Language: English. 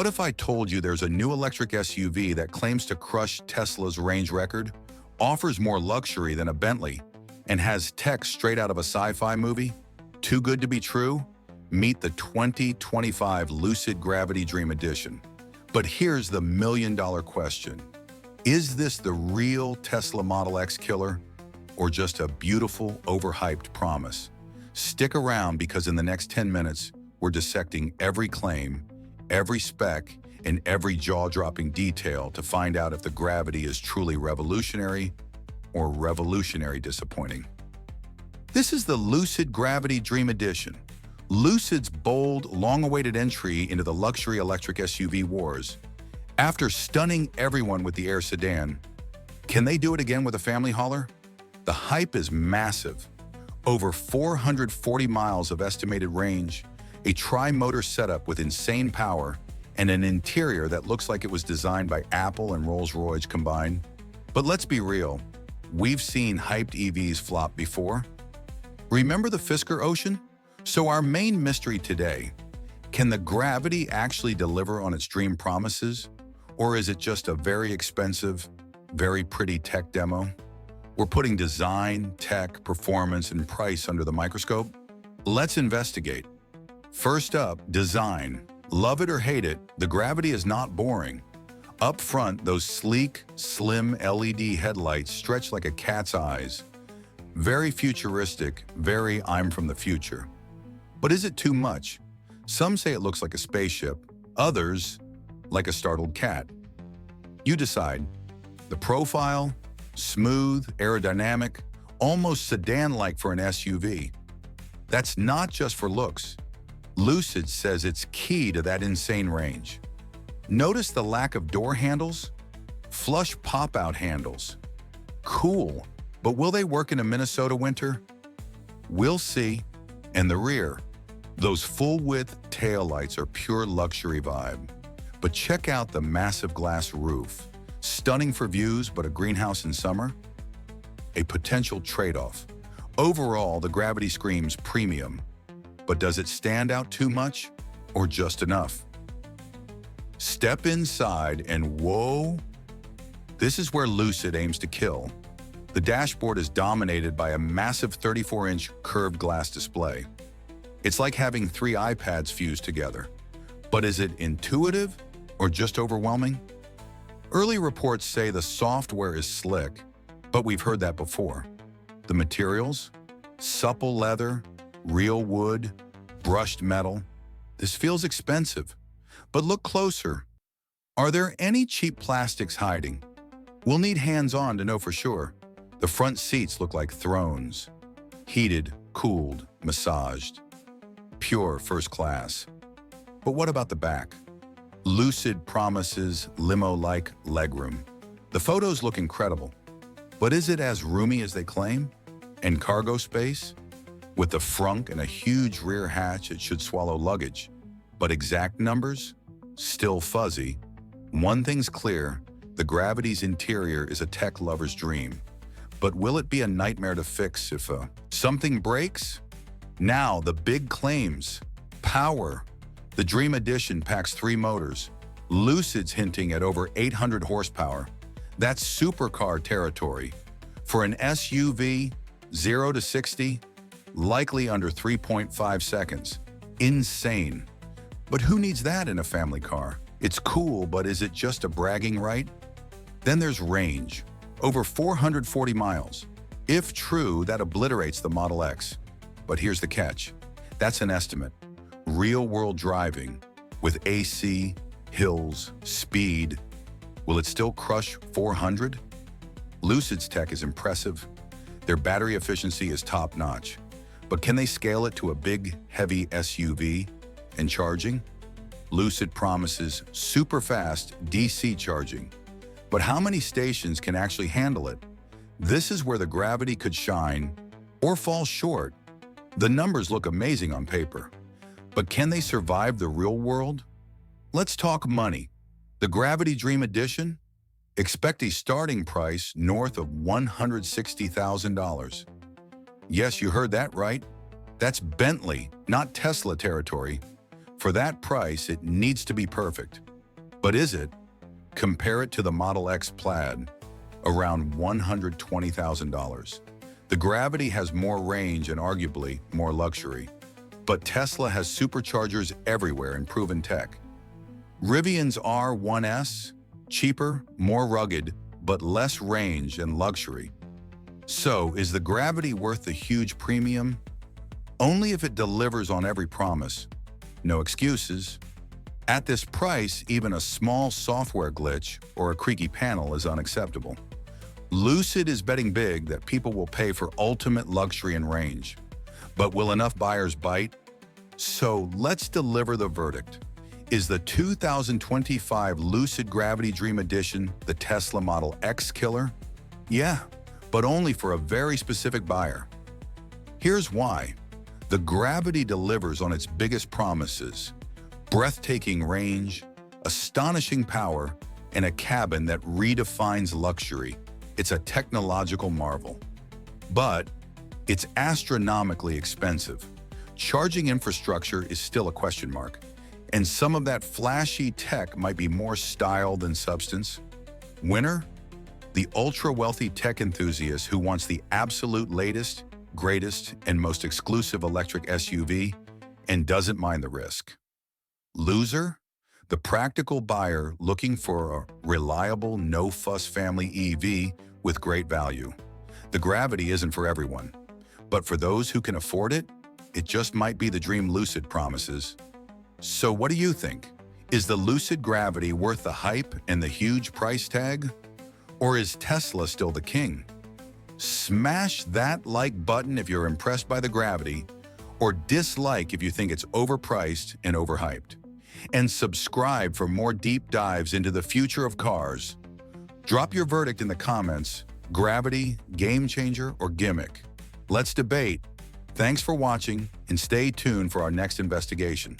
What if I told you there's a new electric SUV that claims to crush Tesla's range record, offers more luxury than a Bentley, and has tech straight out of a sci-fi movie? Too good to be true? Meet the 2025 Lucid Gravity Dream Edition. But here's the million-dollar question. Is this the real Tesla Model X killer, or just a beautiful, overhyped promise? Stick around because in the next 10 minutes, we're dissecting every claim, every spec, and every jaw-dropping detail to find out if the Gravity is truly revolutionary or revolutionary disappointing. This is the Lucid Gravity Dream Edition, Lucid's bold, long-awaited entry into the luxury electric SUV wars. After stunning everyone with the Air sedan, can they do it again with a family hauler? The hype is massive. Over 440 miles of estimated range, a tri-motor setup with insane power, and an interior that looks like it was designed by Apple and Rolls-Royce combined. But let's be real, we've seen hyped EVs flop before. Remember the Fisker Ocean? So our main mystery today, can the Gravity actually deliver on its dream promises? Or is it just a very expensive, very pretty tech demo? We're putting design, tech, performance, and price under the microscope. Let's investigate. First up, design. Love it or hate it, the Gravity is not boring. Up front, those sleek, slim LED headlights stretch like a cat's eyes. Very futuristic, very I'm from the future. But is it too much? Some say it looks like a spaceship, others like a startled cat. You decide. The profile, smooth, aerodynamic, almost sedan-like for an SUV. That's not just for looks. Lucid says it's key to that insane range. Notice the lack of door handles? Flush pop-out handles. Cool, but will they work in a Minnesota winter? We'll see. And the rear. Those full-width taillights are pure luxury vibe. But check out the massive glass roof. Stunning for views, but a greenhouse in summer? A potential trade-off. Overall, the Gravity screams premium. But does it stand out too much, or just enough? Step inside and whoa! This is where Lucid aims to kill. The dashboard is dominated by a massive 34-inch curved glass display. It's like having 3 iPads fused together. But is it intuitive, or just overwhelming? Early reports say the software is slick, but we've heard that before. The materials? Supple leather, real wood, brushed metal. This feels expensive. But look closer. Are there any cheap plastics hiding? We'll need hands-on to know for sure. The front seats look like thrones. Heated, cooled, massaged. Pure first class. But what about the back? Lucid promises limo-like legroom. The photos look incredible. But is it as roomy as they claim? And cargo space? With the frunk and a huge rear hatch, it should swallow luggage. But exact numbers? Still fuzzy. One thing's clear, the Gravity's interior is a tech lover's dream. But will it be a nightmare to fix if something breaks? Now, the big claims. Power. The Dream Edition packs 3 motors. Lucid's hinting at over 800 horsepower. That's supercar territory. For an SUV, 0 to 60, likely under 3.5 seconds. Insane. But who needs that in a family car? It's cool, but is it just a bragging right? Then there's range. Over 440 miles. If true, that obliterates the Model X. But here's the catch. That's an estimate. Real-world driving, with AC, hills, speed, will it still crush 400? Lucid's tech is impressive. Their battery efficiency is top-notch. But can they scale it to a big, heavy SUV and charging? Lucid promises super-fast DC charging. But how many stations can actually handle it? This is where the Gravity could shine or fall short. The numbers look amazing on paper. But can they survive the real world? Let's talk money. The Gravity Dream Edition? Expect a starting price north of $160,000. Yes, you heard that right. That's Bentley, not Tesla territory. For that price, it needs to be perfect. But is it? Compare it to the Model X Plaid, around $120,000. The Gravity has more range and arguably more luxury, but Tesla has superchargers everywhere and proven tech. Rivian's R1S, cheaper, more rugged, but less range and luxury. So, is the Gravity worth the huge premium? Only if it delivers on every promise. No excuses. At this price, even a small software glitch or a creaky panel is unacceptable. Lucid is betting big that people will pay for ultimate luxury and range. But will enough buyers bite? So let's deliver the verdict. Is the 2025 Lucid Gravity Dream Edition the Tesla Model X killer? Yeah, but only for a very specific buyer. Here's why. The Gravity delivers on its biggest promises: breathtaking range, astonishing power, and a cabin that redefines luxury. It's a technological marvel. But it's astronomically expensive. Charging infrastructure is still a question mark, and some of that flashy tech might be more style than substance. Winner? The ultra-wealthy tech enthusiast who wants the absolute latest, greatest, and most exclusive electric SUV and doesn't mind the risk. Loser? The practical buyer looking for a reliable, no-fuss family EV with great value. The Gravity isn't for everyone, but for those who can afford it, it just might be the dream Lucid promises. So what do you think? Is the Lucid Gravity worth the hype and the huge price tag? Or is Tesla still the king? Smash that like button if you're impressed by the Gravity, or dislike if you think it's overpriced and overhyped. And subscribe for more deep dives into the future of cars. Drop your verdict in the comments: Gravity, game changer, or gimmick? Let's debate. Thanks for watching, and stay tuned for our next investigation.